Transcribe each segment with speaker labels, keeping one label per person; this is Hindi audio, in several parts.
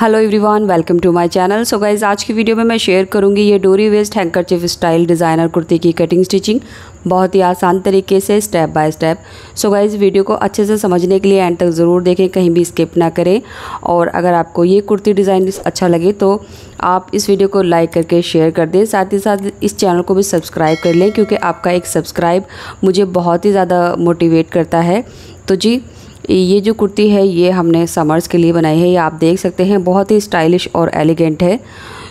Speaker 1: Hello everyone, welcome to my channel. So guys, आज की वीडियो में मैं शेयर करूंगी ये डोरी waist handkerchief style designer kurti की कटिंग स्टिचिंग बहुत ही आसान तरीके से step by step. So guys, video को अच्छे से समझने के लिए एंड तक ज़रूर देखें, कहीं भी स्किप ना करें। और अगर आपको ये कुर्ती डिज़ाइन अच्छा लगे तो आप इस वीडियो को लाइक करके शेयर कर दें। साथ ही साथ इस चैनल को भी सब्सक्राइब कर लें, क्योंकि आपका एक सब्सक्राइब मुझे बहुत ही ज़्यादा मोटिवेट करता है। तो जी, ये जो कुर्ती है ये हमने समर्स के लिए बनाई है। ये आप देख सकते हैं, बहुत ही स्टाइलिश और एलिगेंट है।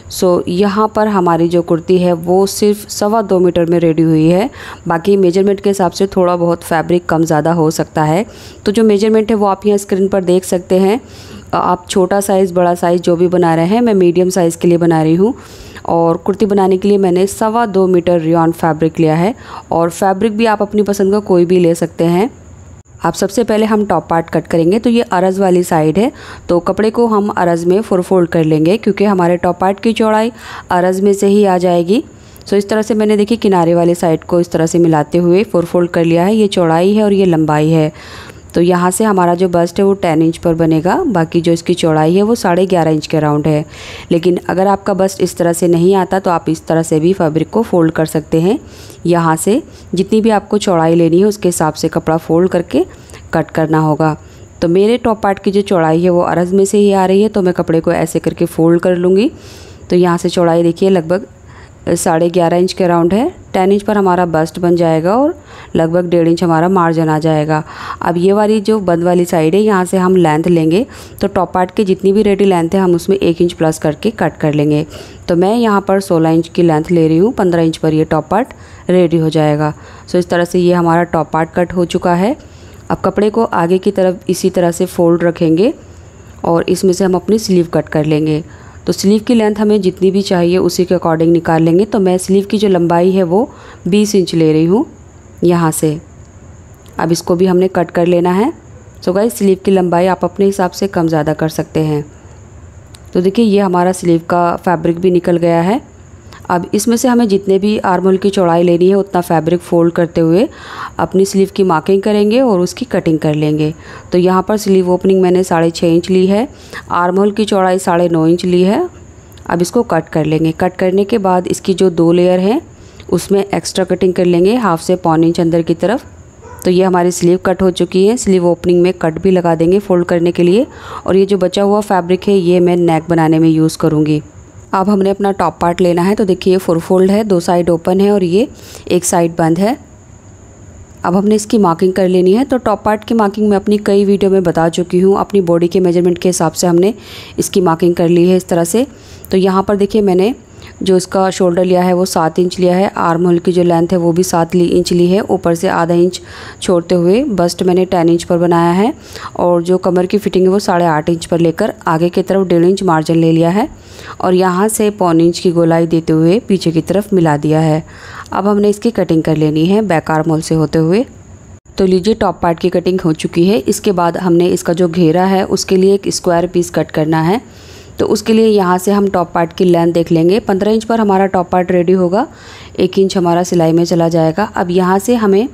Speaker 1: सो यहाँ पर हमारी जो कुर्ती है वो सिर्फ 2.25 मीटर में रेडी हुई है। बाकी मेजरमेंट के हिसाब से थोड़ा बहुत फैब्रिक कम ज़्यादा हो सकता है। तो जो मेजरमेंट है वो आप यहाँ स्क्रीन पर देख सकते हैं। आप छोटा साइज़ बड़ा साइज़ जो भी बना रहे हैं, मैं मीडियम साइज़ के लिए बना रही हूँ। और कुर्ती बनाने के लिए मैंने 2.25 मीटर रियॉन फैब्रिक लिया है। और फैब्रिक भी आप अपनी पसंद का कोई भी ले सकते हैं। अब सबसे पहले हम टॉप पार्ट कट करेंगे। तो ये अरज़ वाली साइड है, तो कपड़े को हम अरज़ में 4 फोल्ड कर लेंगे, क्योंकि हमारे टॉप पार्ट की चौड़ाई अरज़ में से ही आ जाएगी। सो इस तरह से मैंने देखिए किनारे वाली साइड को इस तरह से मिलाते हुए 4 फोल्ड कर लिया है। ये चौड़ाई है और ये लंबाई है। तो यहाँ से हमारा जो बस्ट है वो 10 इंच पर बनेगा। बाकी जो इसकी चौड़ाई है वो 11.5 इंच के अराउंड है। लेकिन अगर आपका बस्ट इस तरह से नहीं आता तो आप इस तरह से भी फैब्रिक को फोल्ड कर सकते हैं। यहाँ से जितनी भी आपको चौड़ाई लेनी है उसके हिसाब से कपड़ा फोल्ड करके कट करना होगा। तो मेरे टॉप पार्ट की जो चौड़ाई है वो अरज़ में से ही आ रही है, तो मैं कपड़े को ऐसे करके फोल्ड कर लूँगी। तो यहाँ से चौड़ाई देखिए लगभग 11.5 इंच के अराउंड है। 10 इंच पर हमारा बस्ट बन जाएगा और लगभग 1.5 इंच हमारा मार्जिन आ जाएगा। अब ये वाली जो बंद वाली साइड है, यहाँ से हम लेंथ लेंगे। तो टॉप पार्ट की जितनी भी रेडी लेंथ है हम उसमें 1 इंच प्लस करके कट कर लेंगे। तो मैं यहाँ पर 16 इंच की लेंथ ले रही हूँ। 15 इंच पर ये टॉप पार्ट रेडी हो जाएगा। सो इस तरह से ये हमारा टॉप पार्ट कट हो चुका है। अब कपड़े को आगे की तरफ इसी तरह से फोल्ड रखेंगे और इसमें से हम अपनी स्लीव कट कर लेंगे। तो स्लीव की लेंथ हमें जितनी भी चाहिए उसी के अकॉर्डिंग निकाल लेंगे। तो मैं स्लीव की जो लंबाई है वो 20 इंच ले रही हूँ यहाँ से। अब इसको भी हमने कट कर लेना है। सो गाइस, स्लीव की लंबाई आप अपने हिसाब से कम ज़्यादा कर सकते हैं। तो देखिए ये हमारा स्लीव का फैब्रिक भी निकल गया है। अब इसमें से हमें जितने भी आर्म होल की चौड़ाई लेनी है उतना फैब्रिक फोल्ड करते हुए अपनी स्लीव की मार्किंग करेंगे और उसकी कटिंग कर लेंगे। तो यहाँ पर स्लीव ओपनिंग मैंने 6.5 इंच ली है। आर्म होल की चौड़ाई 9.5 इंच ली है। अब इसको कट कर लेंगे। कट करने के बाद इसकी जो 2 लेयर हैं उसमें एक्स्ट्रा कटिंग कर लेंगे 1/2 से 1.25 इंच अंदर की तरफ। तो ये हमारी स्लीव कट हो चुकी है। स्लीव ओपनिंग में कट भी लगा देंगे फोल्ड करने के लिए। और ये जो बचा हुआ फैब्रिक है ये मैं नेक बनाने में यूज़ करूँगी। अब हमने अपना टॉप पार्ट लेना है। तो देखिए 4 फोल्ड है, 2 साइड ओपन है और ये एक साइड बंद है। अब हमने इसकी मार्किंग कर लेनी है। तो टॉप पार्ट की मार्किंग मैं अपनी कई वीडियो में बता चुकी हूँ। अपनी बॉडी के मेजरमेंट के हिसाब से हमने इसकी मार्किंग कर ली है इस तरह से। तो यहाँ पर देखिए मैंने जो इसका शोल्डर लिया है वो 7 इंच लिया है। आर्म होल की जो लेंथ है वो भी 7 इंच ली है। ऊपर से आधा इंच छोड़ते हुए बस्ट मैंने 10 इंच पर बनाया है। और जो कमर की फिटिंग है वो 8.5 इंच पर लेकर आगे की तरफ 1.5 इंच मार्जिन ले लिया है। और यहाँ से 1.25 इंच की गोलाई देते हुए पीछे की तरफ मिला दिया है। अब हमने इसकी कटिंग कर लेनी है बैक आर्म होल से होते हुए। तो लीजिए टॉप पार्ट की कटिंग हो चुकी है। इसके बाद हमने इसका जो घेरा है उसके लिए एक स्क्वायर पीस कट करना है। तो उसके लिए यहाँ से हम टॉप पार्ट की लेंथ देख लेंगे। 15 इंच पर हमारा टॉप पार्ट रेडी होगा। 1 इंच हमारा सिलाई में चला जाएगा। अब यहाँ से हमें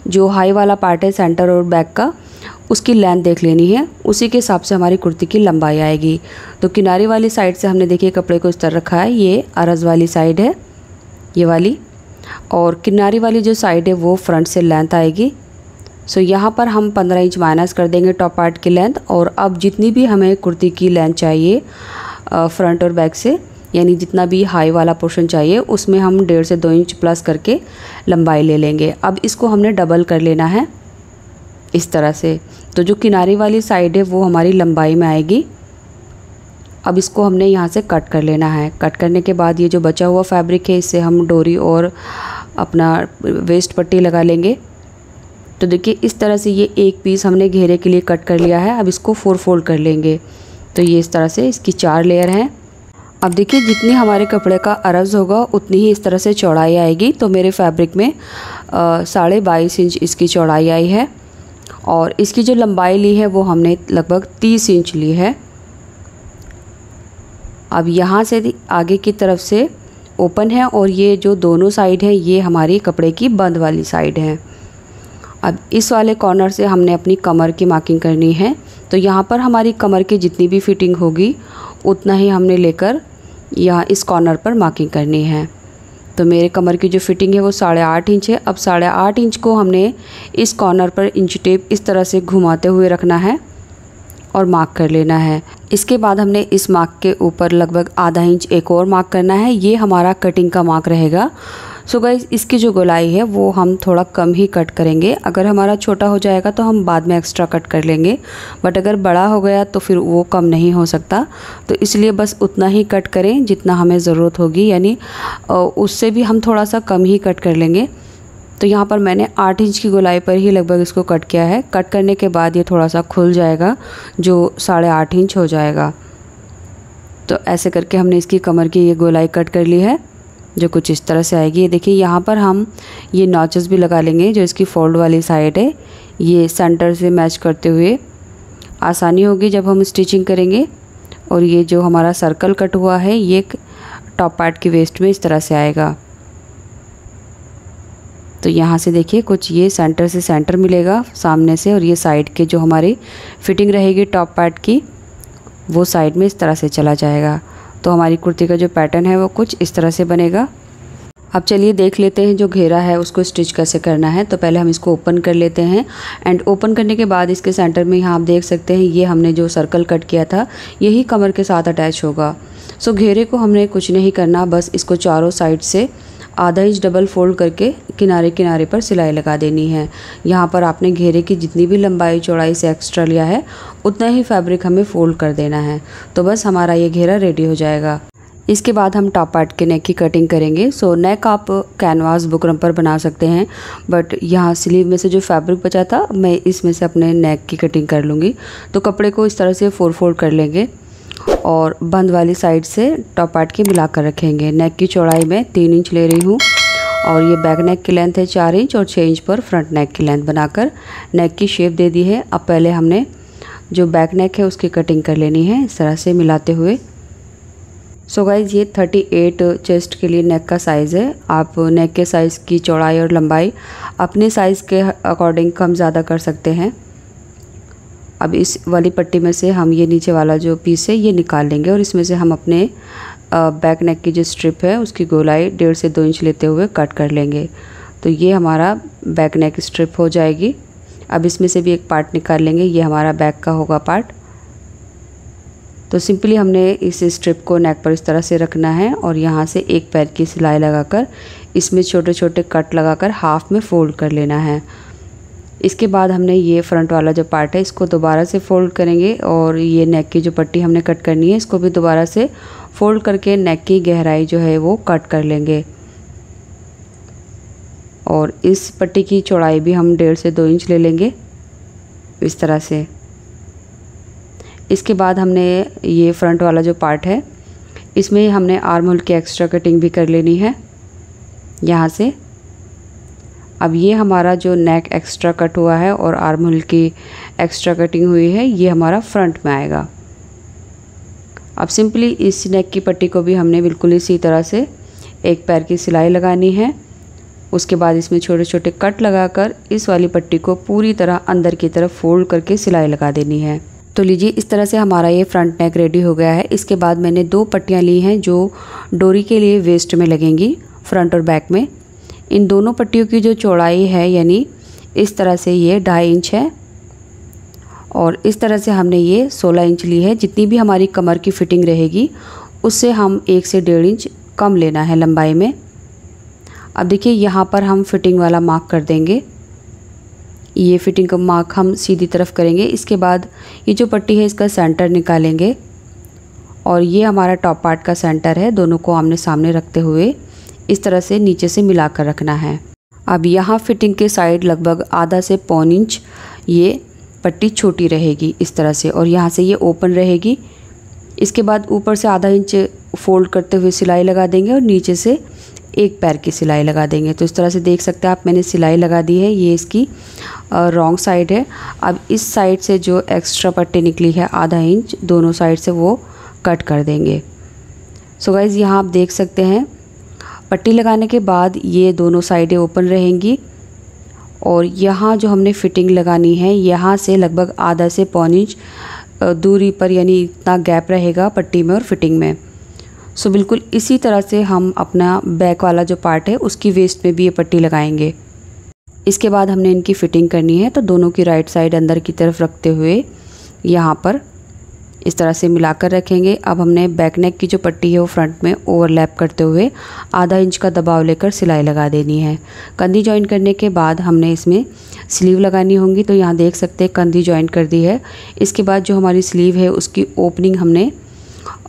Speaker 1: जो हाई वाला पार्ट है सेंटर और बैक का, उसकी लेंथ देख लेनी है। उसी के हिसाब से हमारी कुर्ती की लंबाई आएगी। तो किनारे वाली साइड से हमने देखिए कपड़े को इस तरह रखा है। ये अरज़ वाली साइड है ये वाली, और किनारे वाली जो साइड है वो फ्रंट से लेंथ आएगी। सो यहाँ पर हम 15 इंच माइनस कर देंगे टॉप पार्ट की लेंथ। और अब जितनी भी हमें कुर्ती की लेंथ चाहिए फ्रंट और बैक से, यानी जितना भी हाई वाला पोर्शन चाहिए उसमें हम 1.5 से 2 इंच प्लस करके लंबाई ले लेंगे। अब इसको हमने डबल कर लेना है इस तरह से। तो जो किनारे वाली साइड है वो हमारी लंबाई में आएगी। अब इसको हमने यहाँ से कट कर लेना है। कट करने के बाद ये जो बचा हुआ फैब्रिक है इससे हम डोरी और अपना वेस्ट पट्टी लगा लेंगे। तो देखिए इस तरह से ये एक पीस हमने घेरे के लिए कट कर लिया है। अब इसको 4 फोल्ड कर लेंगे। तो ये इस तरह से इसकी 4 लेयर हैं। अब देखिए जितनी हमारे कपड़े का अरज़ होगा उतनी ही इस तरह से चौड़ाई आएगी। तो मेरे फैब्रिक में 22.5 इंच इसकी चौड़ाई आई है। और इसकी जो लंबाई ली है वो हमने लगभग 30 इंच ली है। अब यहाँ से आगे की तरफ से ओपन है और ये जो दोनों साइड है ये हमारी कपड़े की बंद वाली साइड है। अब इस वाले कॉर्नर से हमने अपनी कमर की मार्किंग करनी है। तो यहाँ पर हमारी कमर की जितनी भी फिटिंग होगी उतना ही हमने लेकर यहाँ इस कॉर्नर पर मार्किंग करनी है। तो मेरे कमर की जो फिटिंग है वो 8.5 इंच है। अब 8.5 इंच को हमने इस कॉर्नर पर इंच टेप इस तरह से घुमाते हुए रखना है और मार्क कर लेना है। इसके बाद हमने इस मार्क के ऊपर लगभग आधा इंच एक और मार्क करना है। ये हमारा कटिंग का मार्क रहेगा। सो गाइस, इसकी जो गोलाई है वो हम थोड़ा कम ही कट करेंगे। अगर हमारा छोटा हो जाएगा तो हम बाद में एक्स्ट्रा कट कर लेंगे, बट अगर बड़ा हो गया तो फिर वो कम नहीं हो सकता। तो इसलिए बस उतना ही कट करें जितना हमें ज़रूरत होगी, यानी उससे भी हम थोड़ा सा कम ही कट कर लेंगे। तो यहाँ पर मैंने 8 इंच की गोलाई पर ही लगभग इसको कट किया है। कट करने के बाद ये थोड़ा सा खुल जाएगा, जो 8.5 इंच हो जाएगा। तो ऐसे करके हमने इसकी कमर की ये गोलाई कट कर ली है, जो कुछ इस तरह से आएगी। ये देखिए, यहाँ पर हम ये नॉचेस भी लगा लेंगे। जो इसकी फोल्ड वाली साइड है, ये सेंटर से मैच करते हुए आसानी होगी जब हम स्टिचिंग करेंगे। और ये जो हमारा सर्कल कट हुआ है, ये टॉप पार्ट की वेस्ट में इस तरह से आएगा। तो यहाँ से देखिए, कुछ ये सेंटर से सेंटर मिलेगा सामने से, और ये साइड के जो हमारी फिटिंग रहेगी टॉप पार्ट की, वो साइड में इस तरह से चला जाएगा। तो हमारी कुर्ती का जो पैटर्न है वो कुछ इस तरह से बनेगा। अब चलिए देख लेते हैं जो घेरा है उसको स्टिच कैसे करना है। तो पहले हम इसको ओपन कर लेते हैं, एंड ओपन करने के बाद इसके सेंटर में यहाँ आप देख सकते हैं, ये हमने जो सर्कल कट किया था यही कमर के साथ अटैच होगा। सो घेरे को हमने कुछ नहीं करना, बस इसको चारों साइड से आधा इंच डबल फोल्ड करके किनारे किनारे पर सिलाई लगा देनी है। यहाँ पर आपने घेरे की जितनी भी लंबाई चौड़ाई से एक्स्ट्रा लिया है उतना ही फैब्रिक हमें फोल्ड कर देना है। तो बस हमारा ये घेरा रेडी हो जाएगा। इसके बाद हम टॉप पार्ट के नेक की कटिंग करेंगे। सो नेक आप कैनवास बुकरम पर बना सकते हैं, बट यहाँ स्लीव में से जो फैब्रिक बचा था मैं इसमें से अपने नेक की कटिंग कर लूँगी। तो कपड़े को इस तरह से 4 फोल्ड कर लेंगे और बंद वाली साइड से टॉप पार्ट के मिला कर रखेंगे। नेक की चौड़ाई मैं 3 इंच ले रही हूँ, और ये बैक नेक की लेंथ है 4 इंच, और 6 इंच पर फ्रंट नेक की लेंथ बनाकर नेक की शेप दे दी है। अब पहले हमने जो बैक नेक है उसकी कटिंग कर लेनी है इस तरह से मिलाते हुए। सो गाइज, ये 38 चेस्ट के लिए नेक का साइज़ है। आप नेक के साइज़ की चौड़ाई और लंबाई अपने साइज़ के अकॉर्डिंग कम ज़्यादा कर सकते हैं। अब इस वाली पट्टी में से हम ये नीचे वाला जो पीस है ये निकाल लेंगे, और इसमें से हम अपने बैक नेक की जो स्ट्रिप है उसकी गोलाई 1.5 से 2 इंच लेते हुए कट कर लेंगे। तो ये हमारा बैक नेक स्ट्रिप हो जाएगी। अब इसमें से भी एक पार्ट निकाल लेंगे, ये हमारा बैक का होगा पार्ट। तो सिंपली हमने इस स्ट्रिप को नेक पर इस तरह से रखना है, और यहाँ से एक पैर की सिलाई लगाकर इसमें छोटे छोटे कट लगाकर हाफ में फ़ोल्ड कर लेना है। इसके बाद हमने ये फ्रंट वाला जो पार्ट है इसको दोबारा से फ़ोल्ड करेंगे, और ये नेक की जो पट्टी हमने कट करनी है इसको भी दोबारा से फ़ोल्ड करके नेक की गहराई जो है वो कट कर लेंगे। और इस पट्टी की चौड़ाई भी हम 1.5 से 2 इंच ले लेंगे इस तरह से। इसके बाद हमने ये फ्रंट वाला जो पार्ट है इसमें हमने आर्म होल की एक्स्ट्रा कटिंग भी कर लेनी है यहाँ से। अब ये हमारा जो नेक एक्स्ट्रा कट हुआ है और आर्म होल की एक्स्ट्रा कटिंग हुई है ये हमारा फ्रंट में आएगा। अब सिंपली इस नेक की पट्टी को भी हमने बिल्कुल इसी तरह से एक पैर की सिलाई लगानी है। उसके बाद इसमें छोटे छोटे कट लगाकर इस वाली पट्टी को पूरी तरह अंदर की तरफ फोल्ड करके सिलाई लगा देनी है। तो लीजिए, इस तरह से हमारा ये फ्रंट नेक रेडी हो गया है। इसके बाद मैंने 2 पट्टियाँ ली हैं जो डोरी के लिए वेस्ट में लगेंगी, फ्रंट और बैक में। इन दोनों पट्टियों की जो चौड़ाई है यानी इस तरह से ये 2.5 इंच है, और इस तरह से हमने ये 16 इंच ली है। जितनी भी हमारी कमर की फिटिंग रहेगी उससे हम 1 से 1.5 इंच कम लेना है लंबाई में। अब देखिए, यहाँ पर हम फिटिंग वाला मार्क कर देंगे। ये फिटिंग का मार्क हम सीधी तरफ करेंगे। इसके बाद ये जो पट्टी है इसका सेंटर निकालेंगे, और ये हमारा टॉप पार्ट का सेंटर है। दोनों को आमने सामने रखते हुए इस तरह से नीचे से मिलाकर रखना है। अब यहाँ फिटिंग के साइड लगभग आधा से 1.25 इंच ये पट्टी छोटी रहेगी इस तरह से, और यहाँ से ये ओपन रहेगी। इसके बाद ऊपर से आधा इंच फोल्ड करते हुए सिलाई लगा देंगे, और नीचे से एक पैर की सिलाई लगा देंगे। तो इस तरह से देख सकते हैं आप, मैंने सिलाई लगा दी है। ये इसकी रॉन्ग साइड है। अब इस साइड से जो एक्स्ट्रा पट्टी निकली है आधा इंच, दोनों साइड से वो कट कर देंगे। सो गाइज़, यहाँ आप देख सकते हैं पट्टी लगाने के बाद ये दोनों साइडें ओपन रहेंगी, और यहाँ जो हमने फिटिंग लगानी है यहाँ से लगभग आधा से 1.25 इंच दूरी पर, यानी इतना गैप रहेगा पट्टी में और फिटिंग में। सो बिल्कुल इसी तरह से हम अपना बैक वाला जो पार्ट है उसकी वेस्ट में भी ये पट्टी लगाएंगे। इसके बाद हमने इनकी फ़िटिंग करनी है, तो दोनों की राइट साइड अंदर की तरफ रखते हुए यहाँ पर इस तरह से मिलाकर रखेंगे। अब हमने बैक नेक की जो पट्टी है वो फ्रंट में ओवरलैप करते हुए आधा इंच का दबाव लेकर सिलाई लगा देनी है। कंधी जॉइन करने के बाद हमने इसमें स्लीव लगानी होंगी, तो यहाँ देख सकते हैं कंधी जॉइन कर दी है। इसके बाद जो हमारी स्लीव है उसकी ओपनिंग हमने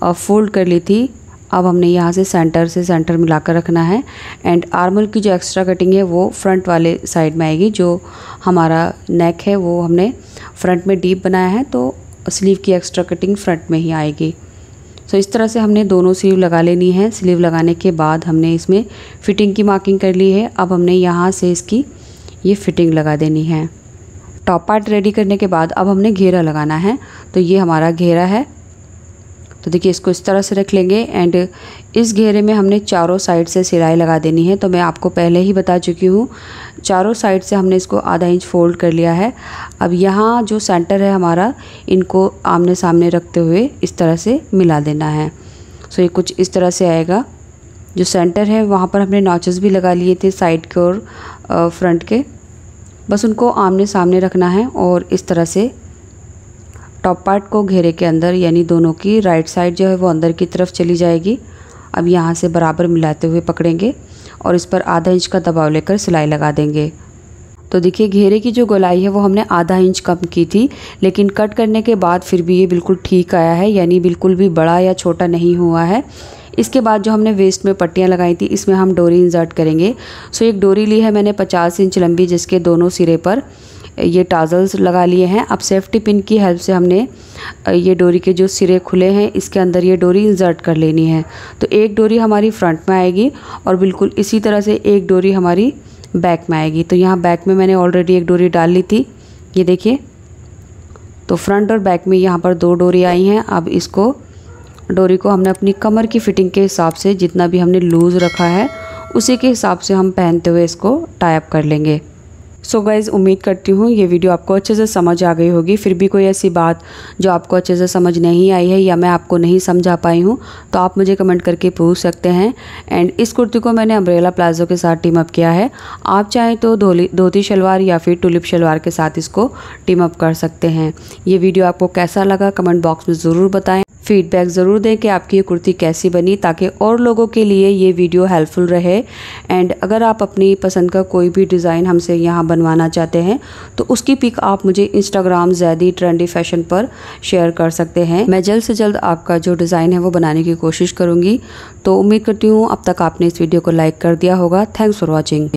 Speaker 1: फोल्ड कर ली थी। अब हमने यहाँ से सेंटर मिलाकर रखना है एंड आर्मल की जो एक्स्ट्रा कटिंग है वो फ्रंट वाले साइड में आएगी। जो हमारा नेक है वो हमने फ्रंट में डीप बनाया है, तो स्लीव की एक्स्ट्रा कटिंग फ्रंट में ही आएगी। सो इस तरह से हमने दोनों स्लीव लगा लेनी है। स्लीव लगाने के बाद हमने इसमें फ़िटिंग की मार्किंग कर ली है। अब हमने यहाँ से इसकी ये फ़िटिंग लगा देनी है। टॉप पार्ट रेडी करने के बाद अब हमने घेरा लगाना है, तो ये हमारा घेरा है। तो देखिए इसको इस तरह से रख लेंगे एंड इस घेरे में हमने चारों साइड से सिलाई लगा देनी है। तो मैं आपको पहले ही बता चुकी हूँ, चारों साइड से हमने इसको आधा इंच फोल्ड कर लिया है। अब यहाँ जो सेंटर है हमारा, इनको आमने सामने रखते हुए इस तरह से मिला देना है। सो ये कुछ इस तरह से आएगा। जो सेंटर है वहाँ पर हमने नॉचेस भी लगा लिए थे साइड के और फ्रंट के, बस उनको आमने सामने रखना है और इस तरह से टॉप पार्ट को घेरे के अंदर, यानी दोनों की राइट साइड जो है वो अंदर की तरफ चली जाएगी। अब यहाँ से बराबर मिलाते हुए पकड़ेंगे और इस पर आधा इंच का दबाव लेकर सिलाई लगा देंगे। तो देखिए घेरे की जो गोलाई है वो हमने आधा इंच कम की थी, लेकिन कट करने के बाद फिर भी ये बिल्कुल ठीक आया है, यानी बिल्कुल भी बड़ा या छोटा नहीं हुआ है। इसके बाद जो हमने वेस्ट में पट्टियाँ लगाई थी इसमें हम डोरी इंसर्ट करेंगे। सो एक डोरी ली है मैंने 50 इंच लंबी, जिसके दोनों सिरे पर ये टाजल्स लगा लिए हैं। अब सेफ्टी पिन की हेल्प से हमने ये डोरी के जो सिरे खुले हैं इसके अंदर ये डोरी इंसर्ट कर लेनी है। तो एक डोरी हमारी फ्रंट में आएगी और बिल्कुल इसी तरह से एक डोरी हमारी बैक में आएगी। तो यहाँ बैक में मैंने ऑलरेडी एक डोरी डाल ली थी, ये देखिए। तो फ्रंट और बैक में यहाँ पर 2 डोरी आई हैं। अब इसको डोरी को हमने अपनी कमर की फिटिंग के हिसाब से, जितना भी हमने लूज़ रखा है उसी के हिसाब से हम पहनते हुए इसको टाई अप कर लेंगे। सो गाइज़, उम्मीद करती हूँ ये वीडियो आपको अच्छे से समझ आ गई होगी। फिर भी कोई ऐसी बात जो आपको अच्छे से समझ नहीं आई है या मैं आपको नहीं समझा पाई हूँ तो आप मुझे कमेंट करके पूछ सकते हैं। एंड इस कुर्ती को मैंने अम्ब्रेला प्लाजो के साथ टीम अप किया है। आप चाहें तो धोती शलवार या फिर टुलिप शलवार के साथ इसको टीम अप कर सकते हैं। ये वीडियो आपको कैसा लगा कमेंट बॉक्स में ज़रूर बताएं। फीडबैक ज़रूर दें कि आपकी ये कुर्ती कैसी बनी, ताकि और लोगों के लिए ये वीडियो हेल्पफुल रहे। एंड अगर आप अपनी पसंद का कोई भी डिज़ाइन हमसे यहाँ बनवाना चाहते हैं तो उसकी पिक आप मुझे इंस्टाग्राम ज़ैदी ट्रेंडी फैशन पर शेयर कर सकते हैं। मैं जल्द से जल्द आपका जो डिज़ाइन है वो बनाने की कोशिश करूँगी। तो उम्मीद करती हूँ अब तक आपने इस वीडियो को लाइक कर दिया होगा। Thanks for watching.